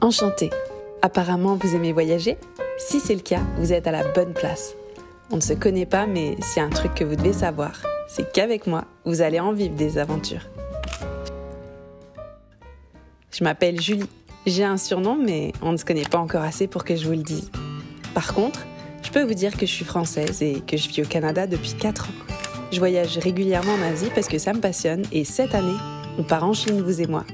Enchantée. Apparemment, vous aimez voyager? Si c'est le cas, vous êtes à la bonne place. On ne se connaît pas, mais s'il y a un truc que vous devez savoir, c'est qu'avec moi, vous allez en vivre des aventures. Je m'appelle Julie. J'ai un surnom, mais on ne se connaît pas encore assez pour que je vous le dise. Par contre, je peux vous dire que je suis française et que je vis au Canada depuis 4 ans. Je voyage régulièrement en Asie parce que ça me passionne et cette année, on part en Chine, vous et moi.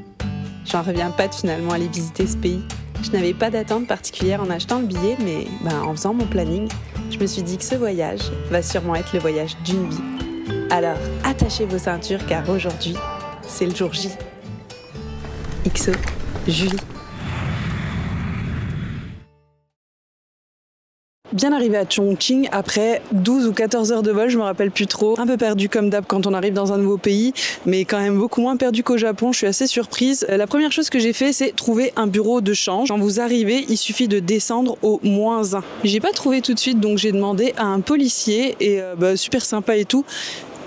J'en reviens pas de finalement aller visiter ce pays. Je n'avais pas d'attente particulière en achetant le billet, mais en faisant mon planning, je me suis dit que ce voyage va sûrement être le voyage d'une vie. Alors, attachez vos ceintures car aujourd'hui, c'est le jour J. XO, Julie. Bien arrivé à Chongqing après 12 ou 14 heures de vol, je me rappelle plus trop. Un peu perdu comme d'hab quand on arrive dans un nouveau pays, mais quand même beaucoup moins perdu qu'au Japon. Je suis assez surprise. La première chose que j'ai fait, c'est trouver un bureau de change. Quand vous arrivez, il suffit de descendre au -1. J'ai pas trouvé tout de suite, donc j'ai demandé à un policier et super sympa et tout.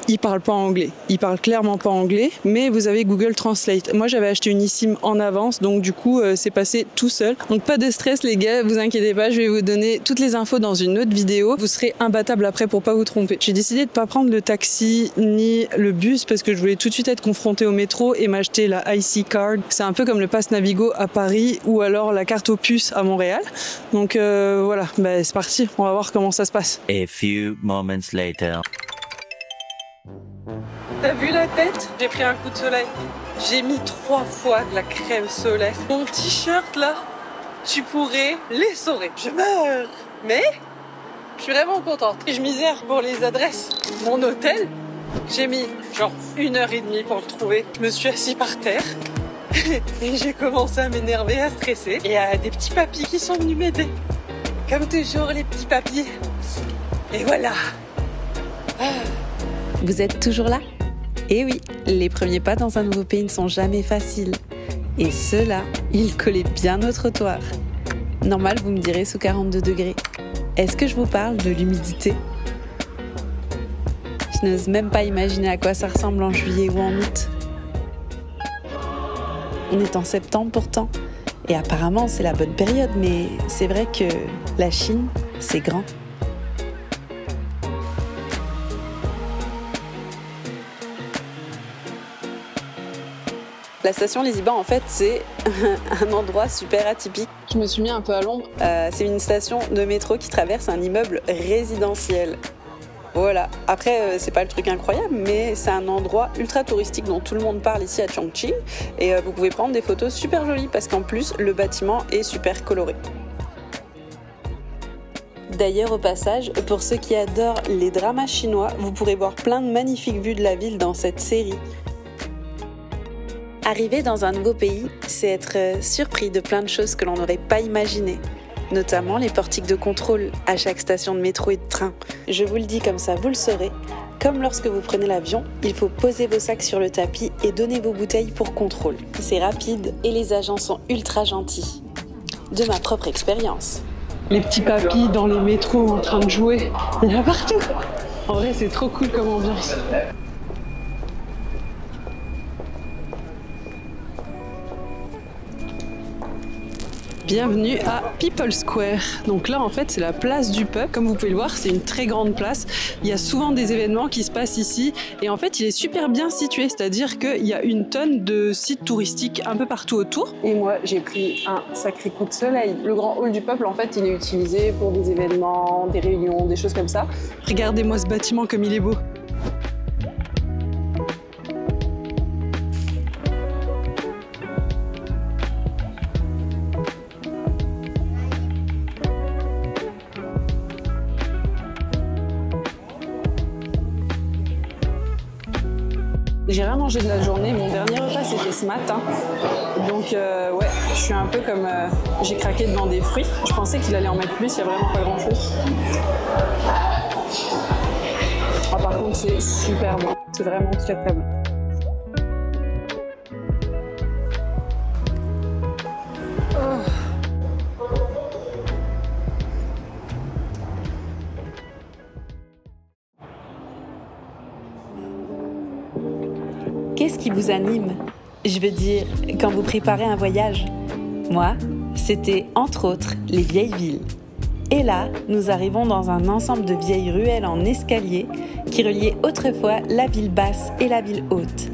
Il parle pas anglais. Il parle clairement pas anglais, mais vous avez Google Translate. Moi, j'avais acheté une eSIM en avance, donc du coup, c'est passé tout seul. Donc pas de stress, les gars, vous inquiétez pas, je vais vous donner toutes les infos dans une autre vidéo. Vous serez imbattable après pour pas vous tromper. J'ai décidé de pas prendre le taxi ni le bus parce que je voulais tout de suite être confrontée au métro et m'acheter la IC Card. C'est un peu comme le pass Navigo à Paris ou alors la carte aux puces à Montréal. Donc voilà, c'est parti. On va voir comment ça se passe. A few moments later. T'as vu la tête? J'ai pris un coup de soleil. J'ai mis 3 fois de la crème solaire. Mon t-shirt là, tu pourrais l'essorer. Je meurs. Mais je suis vraiment contente. Et je misère pour les adresses. Mon hôtel, j'ai mis genre 1h30 pour le trouver. Je me suis assis par terre et j'ai commencé à m'énerver, à stresser. Et il y a des petits papis qui sont venus m'aider. Comme toujours les petits papis. Et voilà. Vous êtes toujours là? Eh oui, les premiers pas dans un nouveau pays ne sont jamais faciles. Et ceux-là, ils collaient bien au trottoir. Normal, vous me direz, sous 42 degrés. Est-ce que je vous parle de l'humidité? Je n'ose même pas imaginer à quoi ça ressemble en juillet ou en août. On est en septembre pourtant. Et apparemment, c'est la bonne période, mais c'est vrai que la Chine, c'est grand. La station Les Ibans, en fait, c'est un endroit super atypique. Je me suis mis un peu à l'ombre. C'est une station de métro qui traverse un immeuble résidentiel. Voilà. Après, c'est pas le truc incroyable, mais c'est un endroit ultra touristique dont tout le monde parle ici à Chongqing. Et vous pouvez prendre des photos super jolies parce qu'en plus, le bâtiment est super coloré. D'ailleurs, au passage, pour ceux qui adorent les dramas chinois, vous pourrez voir plein de magnifiques vues de la ville dans cette série. Arriver dans un nouveau pays, c'est être surpris de plein de choses que l'on n'aurait pas imaginées, notamment les portiques de contrôle à chaque station de métro et de train. Je vous le dis comme ça, vous le saurez. Comme lorsque vous prenez l'avion, il faut poser vos sacs sur le tapis et donner vos bouteilles pour contrôle. C'est rapide et les agents sont ultra gentils. De ma propre expérience. Les petits papis dans les métros en train de jouer, il y en a partout. En vrai, c'est trop cool comme ambiance. Bienvenue à People Square. Donc là, en fait, c'est la place du peuple. Comme vous pouvez le voir, c'est une très grande place. Il y a souvent des événements qui se passent ici. Et en fait, il est super bien situé. C'est-à-dire qu'il y a une tonne de sites touristiques un peu partout autour. Et moi, j'ai pris un sacré coup de soleil. Le grand hall du peuple, en fait, il est utilisé pour des événements, des réunions, des choses comme ça. Regardez-moi ce bâtiment comme il est beau. J'ai rien mangé de la journée, mon dernier repas c'était ce matin. Donc ouais, je suis un peu comme... j'ai craqué devant des fruits. Je pensais qu'il allait en mettre plus, il n'y a vraiment pas grand chose. Ah, par contre c'est super bon, c'est vraiment très très bon. Qu'est-ce qui vous anime? Je veux dire, quand vous préparez un voyage. Moi, C'était entre autres les vieilles villes. Et là, nous arrivons dans un ensemble de vieilles ruelles en escalier qui reliaient autrefois la ville basse et la ville haute.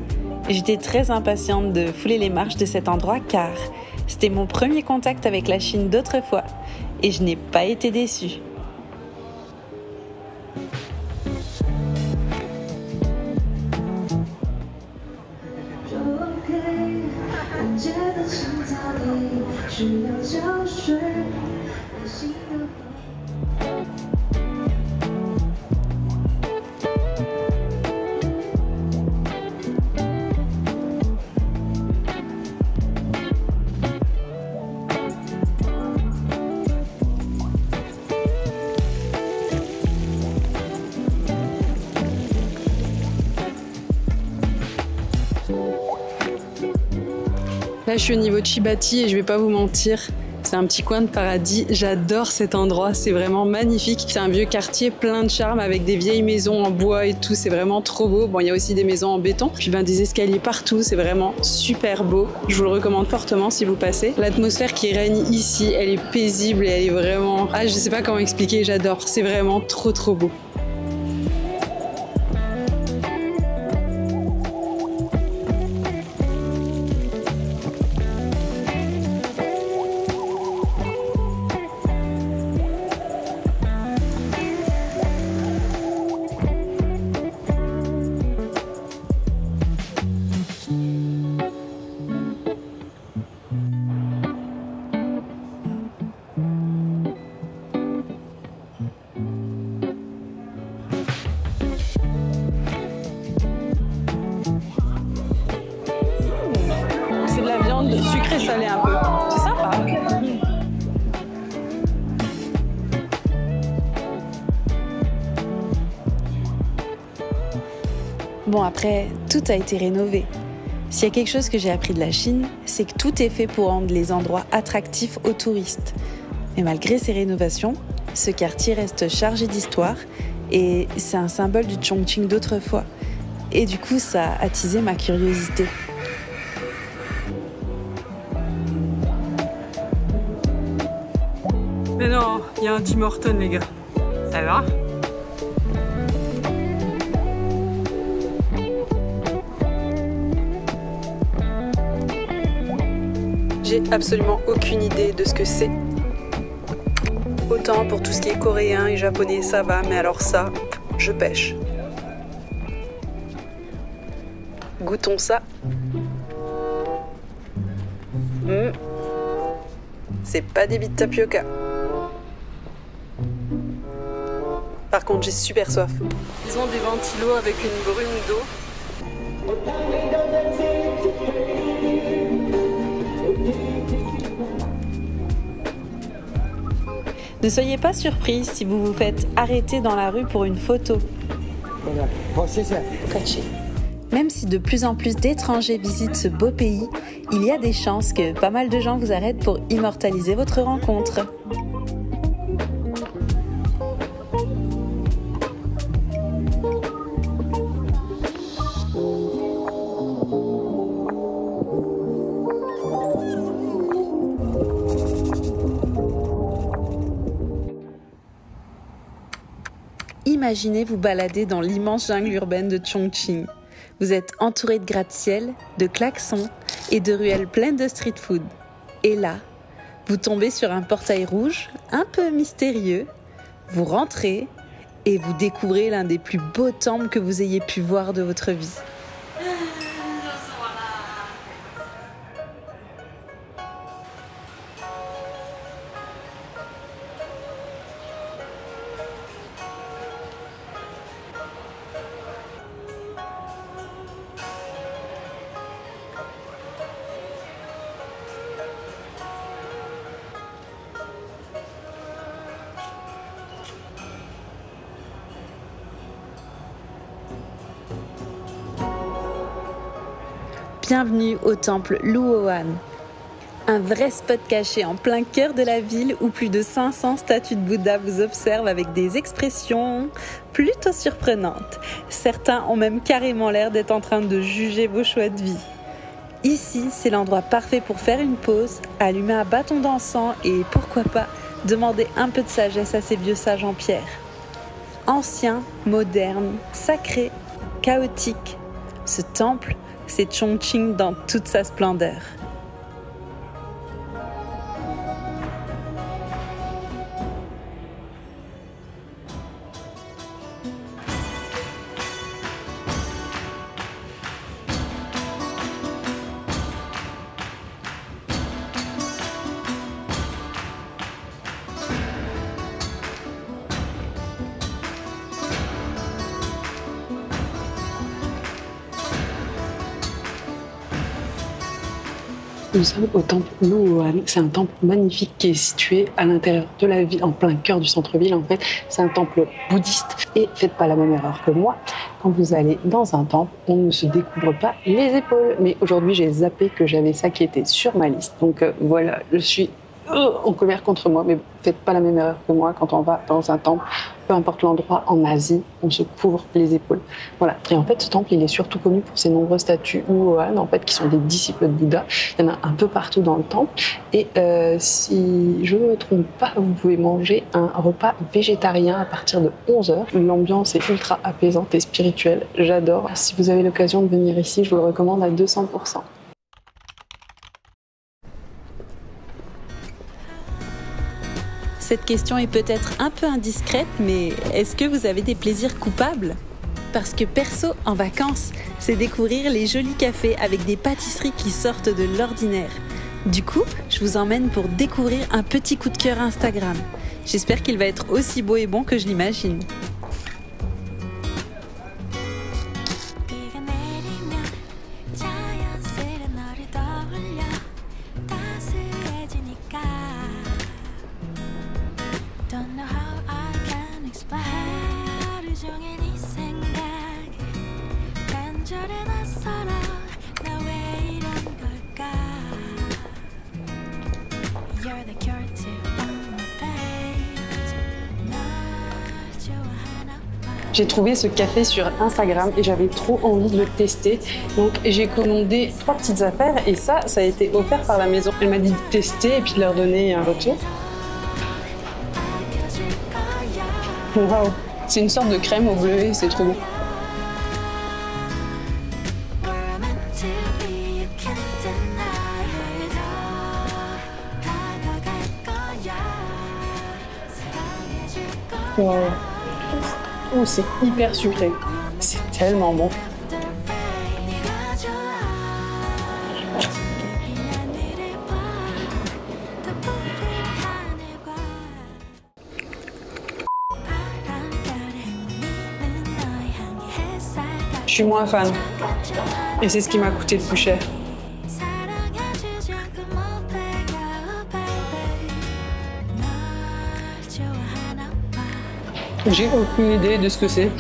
J'étais très impatiente de fouler les marches de cet endroit car c'était mon premier contact avec la Chine d'autrefois et je n'ai pas été déçue. Là, je suis au niveau de Chibati et je vais pas vous mentir, c'est un petit coin de paradis. J'adore cet endroit, c'est vraiment magnifique. C'est un vieux quartier plein de charme avec des vieilles maisons en bois et tout, c'est vraiment trop beau. Bon, il y a aussi des maisons en béton, puis des escaliers partout, c'est vraiment super beau. Je vous le recommande fortement si vous passez. L'atmosphère qui règne ici, elle est paisible et elle est vraiment... Ah, je sais pas comment expliquer, j'adore, c'est vraiment trop beau. Sucré salé un peu, c'est sympa. Bon, après, tout a été rénové. S'il y a quelque chose que j'ai appris de la Chine, c'est que tout est fait pour rendre les endroits attractifs aux touristes. Mais malgré ces rénovations, ce quartier reste chargé d'histoire et c'est un symbole du Chongqing d'autrefois. Et du coup, ça a attisé ma curiosité. Mais non, il y a un Tim Hortons, les gars. Ça va ? J'ai absolument aucune idée de ce que c'est. Autant pour tout ce qui est coréen et japonais, ça va, mais alors ça, je pêche. Goûtons ça. C'est pas des billes de tapioca. Par contre, j'ai super soif. Ils ont des ventilos avec une brume d'eau. Ne soyez pas surpris si vous vous faites arrêter dans la rue pour une photo. Même si de plus en plus d'étrangers visitent ce beau pays, il y a des chances que pas mal de gens vous arrêtent pour immortaliser votre rencontre. Imaginez vous balader dans l'immense jungle urbaine de Chongqing. Vous êtes entouré de gratte-ciel, de klaxons et de ruelles pleines de street food. Et là, vous tombez sur un portail rouge, un peu mystérieux. Vous rentrez et vous découvrez l'un des plus beaux temples que vous ayez pu voir de votre vie. Bienvenue au temple Luohan, un vrai spot caché en plein cœur de la ville où plus de 500 statues de Bouddha vous observent avec des expressions plutôt surprenantes. Certains ont même carrément l'air d'être en train de juger vos choix de vie. Ici, c'est l'endroit parfait pour faire une pause, allumer un bâton d'encens et pourquoi pas demander un peu de sagesse à ces vieux sages en pierre. Ancien, moderne, sacré, chaotique, ce temple, c'est Chongqing dans toute sa splendeur. Nous sommes au temple Luohan. C'est un temple magnifique qui est situé à l'intérieur de la ville, en plein cœur du centre-ville. En fait, c'est un temple bouddhiste. Et faites pas la même erreur que moi. Quand vous allez dans un temple, on ne se découvre pas les épaules. Mais aujourd'hui, j'ai zappé que j'avais ça qui était sur ma liste. Donc voilà, je suis en colère contre moi, mais faites pas la même erreur que moi. Quand on va dans un temple, peu importe l'endroit, en Asie, on se couvre les épaules. Voilà. Et en fait, ce temple, il est surtout connu pour ses nombreuses statues Luohan, en fait, qui sont des disciples de Bouddha. Il y en a un peu partout dans le temple. Et si je ne me trompe pas, vous pouvez manger un repas végétarien à partir de 11h. L'ambiance est ultra apaisante et spirituelle. J'adore. Si vous avez l'occasion de venir ici, je vous le recommande à 200%. Cette question est peut-être un peu indiscrète, mais est-ce que vous avez des plaisirs coupables ? Parce que perso, en vacances, c'est découvrir les jolis cafés avec des pâtisseries qui sortent de l'ordinaire. Du coup, je vous emmène pour découvrir un petit coup de cœur Instagram. J'espère qu'il va être aussi beau et bon que je l'imagine. J'ai trouvé ce café sur Instagram et j'avais trop envie de le tester. Donc j'ai commandé 3 petites affaires et ça a été offert par la maison. Elle m'a dit de tester et puis de leur donner un retour. Waouh, c'est une sorte de crème au bleuet, c'est trop bon. Wow. Oh, c'est hyper sucré. C'est tellement bon. Je suis moins fan. Et c'est ce qui m'a coûté le plus cher. J'ai aucune idée de ce que c'est.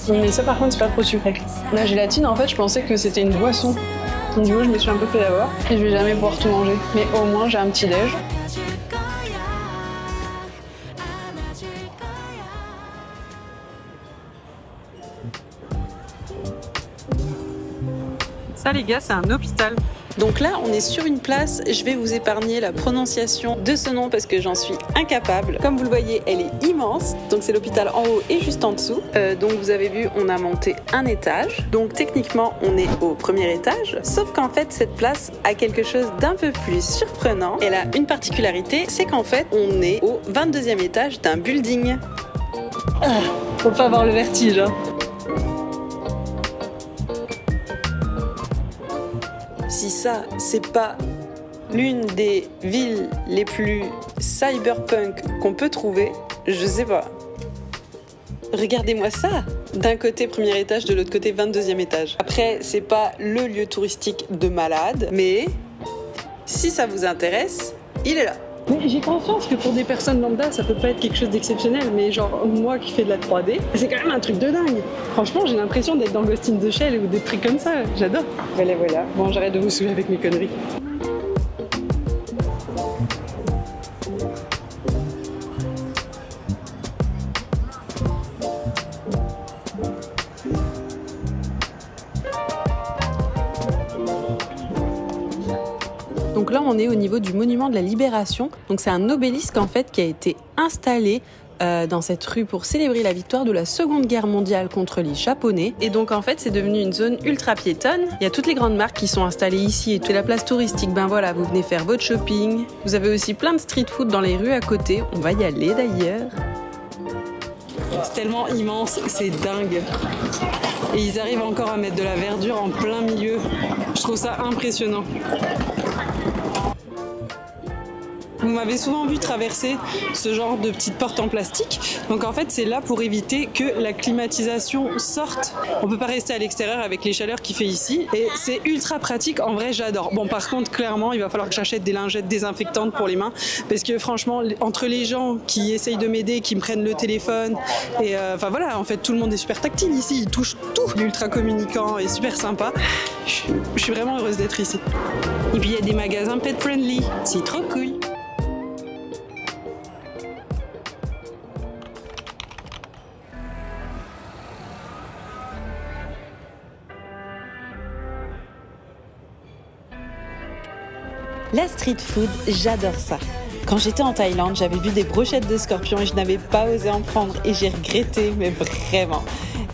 Mais ça par contre c'est pas trop sucré. La gélatine en fait je pensais que c'était une boisson. Donc du coup je me suis un peu fait avoir et je vais jamais pouvoir tout manger. Mais au moins j'ai un petit déj. Ça les gars c'est un hôpital. Donc là, on est sur une place, je vais vous épargner la prononciation de ce nom parce que j'en suis incapable. Comme vous le voyez, elle est immense, donc c'est l'hôpital en haut et juste en dessous. Donc vous avez vu, on a monté un étage, donc techniquement on est au premier étage, sauf qu'en fait cette place a quelque chose d'un peu plus surprenant. Elle a une particularité, c'est qu'en fait on est au 22e étage d'un building. Faut pas avoir le vertige, hein. Si ça, c'est pas l'une des villes les plus cyberpunk qu'on peut trouver, je sais pas. Regardez-moi ça! D'un côté premier étage, de l'autre côté 22e étage. Après, c'est pas le lieu touristique de malade, mais si ça vous intéresse, il est là. Mais j'ai conscience que pour des personnes lambda, ça peut pas être quelque chose d'exceptionnel, mais genre moi qui fais de la 3D, c'est quand même un truc de dingue. Franchement, j'ai l'impression d'être dans Ghost in the Shell ou des trucs comme ça, j'adore. Voilà. Bon, j'arrête de vous saouler avec mes conneries. Donc là, on est au niveau du monument de la Libération. Donc c'est un obélisque en fait qui a été installé dans cette rue pour célébrer la victoire de la Seconde Guerre mondiale contre les Japonais. Et donc en fait c'est devenu une zone ultra piétonne. Il y a toutes les grandes marques qui sont installées ici et toute la place touristique. Ben voilà, vous venez faire votre shopping. Vous avez aussi plein de street food dans les rues à côté. On va y aller d'ailleurs. C'est tellement immense, c'est dingue. Et ils arrivent encore à mettre de la verdure en plein milieu. Je trouve ça impressionnant. Vous m'avez souvent vu traverser ce genre de petites portes en plastique. Donc en fait, c'est là pour éviter que la climatisation sorte. On peut pas rester à l'extérieur avec les chaleurs qu'il fait ici. Et c'est ultra pratique. En vrai, j'adore. Bon, par contre, clairement, il va falloir que j'achète des lingettes désinfectantes pour les mains. Parce que franchement, entre les gens qui essayent de m'aider, qui me prennent le téléphone, et enfin voilà, en fait, tout le monde est super tactile ici. Ils touchent tout. Ultra communicant et super sympa. Je suis vraiment heureuse d'être ici. Et puis il y a des magasins pet friendly. C'est trop cool. La street food, j'adore ça. Quand j'étais en Thaïlande, j'avais vu des brochettes de scorpions et je n'avais pas osé en prendre et j'ai regretté, mais vraiment.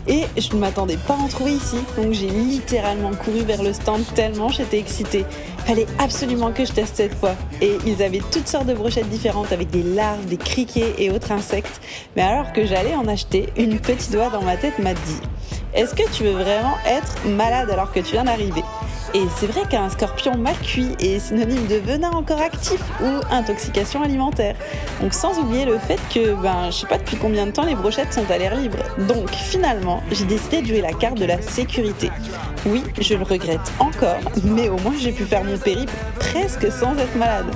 Et je ne m'attendais pas à en trouver ici, donc j'ai littéralement couru vers le stand tellement j'étais excitée. Fallait absolument que je teste cette fois. Et ils avaient toutes sortes de brochettes différentes avec des larves, des criquets et autres insectes. Mais alors que j'allais en acheter, une petite voix dans ma tête m'a dit « Est-ce que tu veux vraiment être malade alors que tu viens d'arriver ?» Et c'est vrai qu'un scorpion mal cuit est synonyme de venin encore actif ou intoxication alimentaire. Donc sans oublier le fait que, je sais pas depuis combien de temps les brochettes sont à l'air libre. Donc finalement, j'ai décidé de jouer la carte de la sécurité. Oui, je le regrette encore, mais au moins j'ai pu faire mon périple presque sans être malade.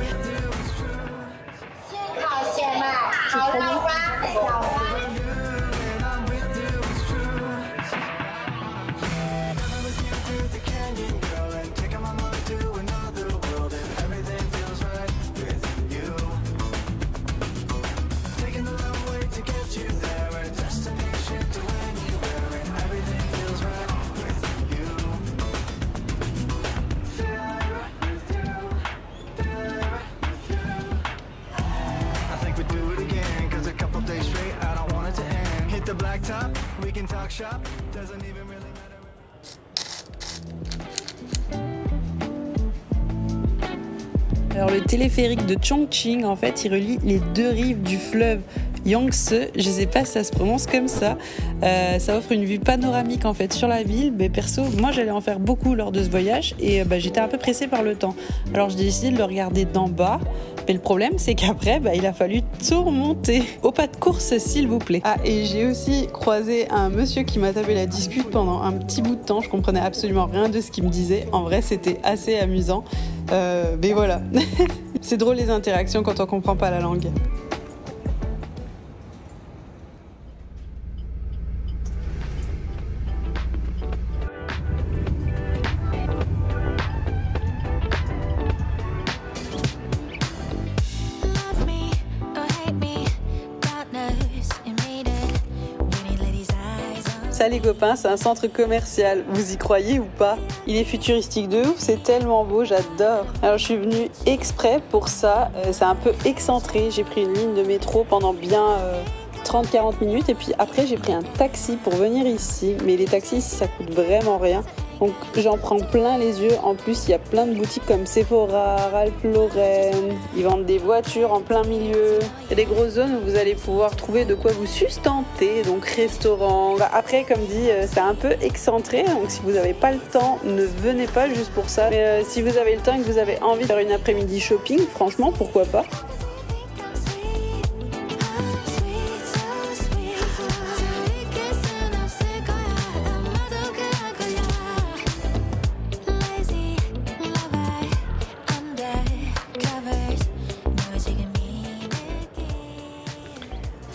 Alors le téléphérique de Chongqing, en fait, il relie les deux rives du fleuve Yangtze. Je sais pas si ça se prononce comme ça. Ça offre une vue panoramique en fait sur la ville. Mais perso, moi j'allais en faire beaucoup lors de ce voyage et j'étais un peu pressée par le temps. Alors j'ai décidé de le regarder d'en bas. Mais le problème, c'est qu'après, il a fallu tout remonter. Au pas de course, s'il vous plaît. Ah, et j'ai aussi croisé un monsieur qui m'a tapé la discute pendant un petit bout de temps. Je comprenais absolument rien de ce qu'il me disait. En vrai, c'était assez amusant. Mais voilà. C'est drôle les interactions quand on comprend pas la langue. Ça les copains, c'est un centre commercial. Vous y croyez ou pas? Il est futuristique de ouf, c'est tellement beau, j'adore. Alors je suis venue exprès pour ça, c'est un peu excentré. J'ai pris une ligne de métro pendant bien 30-40 minutes et puis après j'ai pris un taxi pour venir ici. Mais les taxis ça coûte vraiment rien. Donc j'en prends plein les yeux. En plus il y a plein de boutiques comme Sephora, Ralph Lauren. Ils vendent des voitures en plein milieu. Il y a des grosses zones où vous allez pouvoir trouver de quoi vous sustenter. Donc restaurant. Après comme dit c'est un peu excentré. Donc si vous n'avez pas le temps, ne venez pas juste pour ça. Mais si vous avez le temps et que vous avez envie de faire une après-midi shopping, franchement pourquoi pas.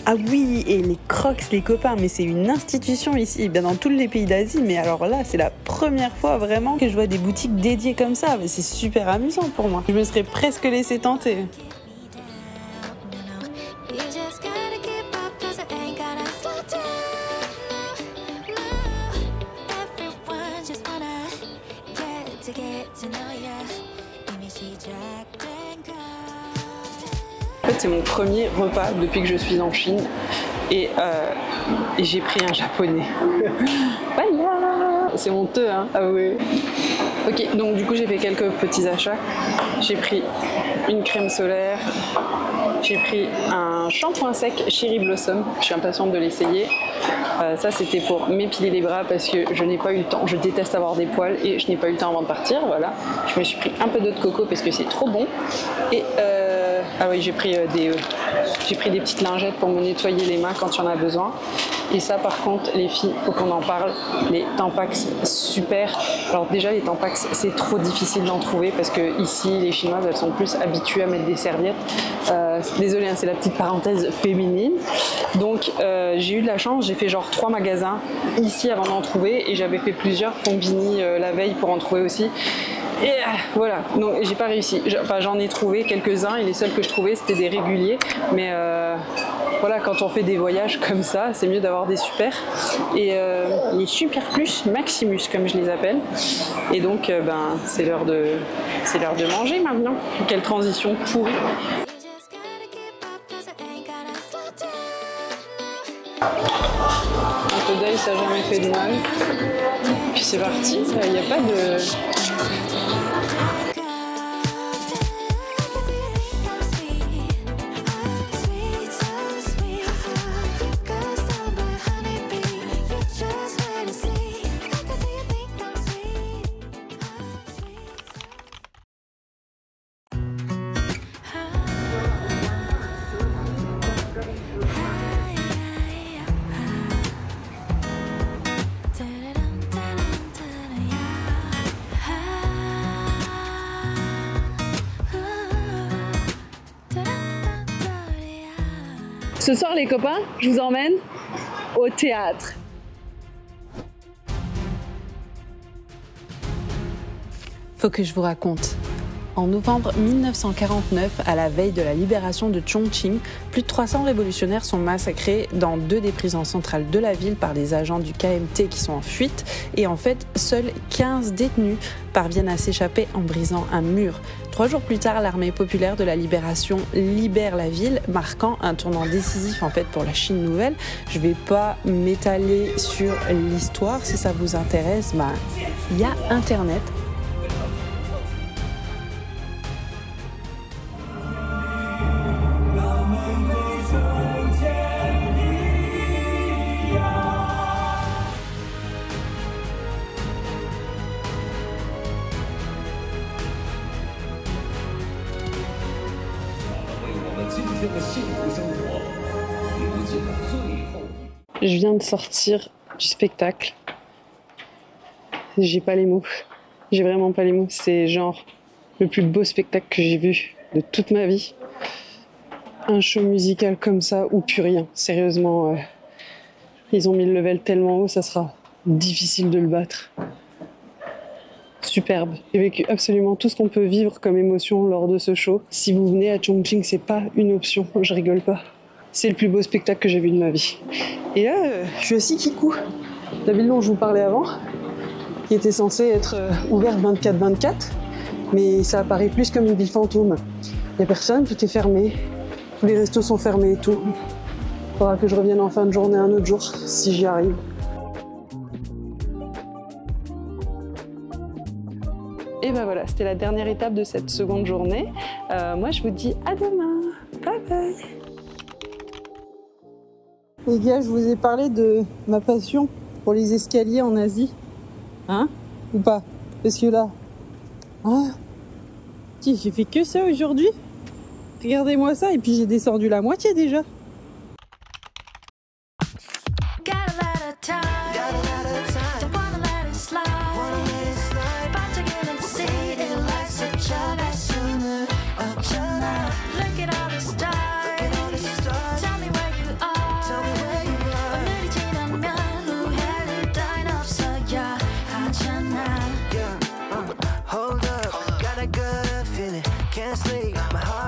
Ah oui, et les Crocs, les copains, mais c'est une institution ici, bien dans tous les pays d'Asie, mais alors là, c'est la première fois vraiment que je vois des boutiques dédiées comme ça, mais c'est super amusant pour moi. Je me serais presque laissé tenter. En fait, c'est mon premier repas depuis que je suis en Chine et j'ai pris un japonais. Voilà. C'est honteux, hein? Ah oui. Ok, donc du coup j'ai fait quelques petits achats. J'ai pris une crème solaire, j'ai pris un shampoing sec Cherry Blossom, je suis impatiente de l'essayer. Ça c'était pour m'épiler les bras parce que je n'ai pas eu le temps, je déteste avoir des poils et je n'ai pas eu le temps avant de partir, voilà. Je me suis pris un peu d'eau de coco parce que c'est trop bon. Et ah oui, j'ai pris des petites lingettes pour me nettoyer les mains quand il y en a besoin. Et ça par contre les filles, faut qu'on en parle, les Tampax, super. Alors déjà les Tampax c'est trop difficile d'en trouver parce que ici les Chinoises elles sont plus habituées à mettre des serviettes. Désolée hein, c'est la petite parenthèse féminine. Donc j'ai eu de la chance, j'ai fait genre 3 magasins ici avant d'en trouver et j'avais fait plusieurs combini la veille pour en trouver aussi. Et voilà, donc j'ai pas réussi. Enfin, j'en ai trouvé quelques-uns et les seuls que je trouvais c'était des réguliers. Mais voilà, quand on fait des voyages comme ça, c'est mieux d'avoir des super. Et les Super Plus Maximus comme je les appelle. Et donc ben, c'est l'heure de manger maintenant. Quelle transition pourrie. Un peu d'ail, ça n'a jamais fait de mal. Puis c'est parti, il n'y a pas de... Ce soir les copains, je vous emmène au théâtre. Faut que je vous raconte. En novembre 1949, à la veille de la libération de Chongqing, plus de 300 révolutionnaires sont massacrés dans 2 des prisons centrales de la ville par des agents du KMT qui sont en fuite. Et en fait, seuls 15 détenus parviennent à s'échapper en brisant un mur. 3 jours plus tard, l'armée populaire de la libération libère la ville, marquant un tournant décisif en fait pour la Chine nouvelle. Je vais pas m'étaler sur l'histoire, si ça vous intéresse, il y a Internet. Je viens de sortir du spectacle. J'ai pas les mots. J'ai vraiment pas les mots. C'est genre le plus beau spectacle que j'ai vu de toute ma vie. Un show musical comme ça ou plus rien. Sérieusement, ils ont mis le level tellement haut, ça sera difficile de le battre. Superbe. J'ai vécu absolument tout ce qu'on peut vivre comme émotion lors de ce show. Si vous venez à Chongqing, c'est pas une option, je rigole pas. C'est le plus beau spectacle que j'ai vu de ma vie. Et là, je suis à Sikiku, la ville dont je vous parlais avant, qui était censée être ouverte 24/24, mais ça apparaît plus comme une ville fantôme. Il n'y a personne, tout est fermé, tous les restos sont fermés et tout. Il faudra que je revienne en fin de journée un autre jour, si j'y arrive. Et ben voilà, c'était la dernière étape de cette seconde journée. Moi, je vous dis à demain. Bye bye. Les gars, je vous ai parlé de ma passion pour les escaliers en Asie. Hein? Ou pas? Parce que là... Ah, j'ai fait que ça aujourd'hui. Regardez-moi ça, et puis j'ai descendu la moitié déjà. Hold up, got a good feeling, can't sleep, my heart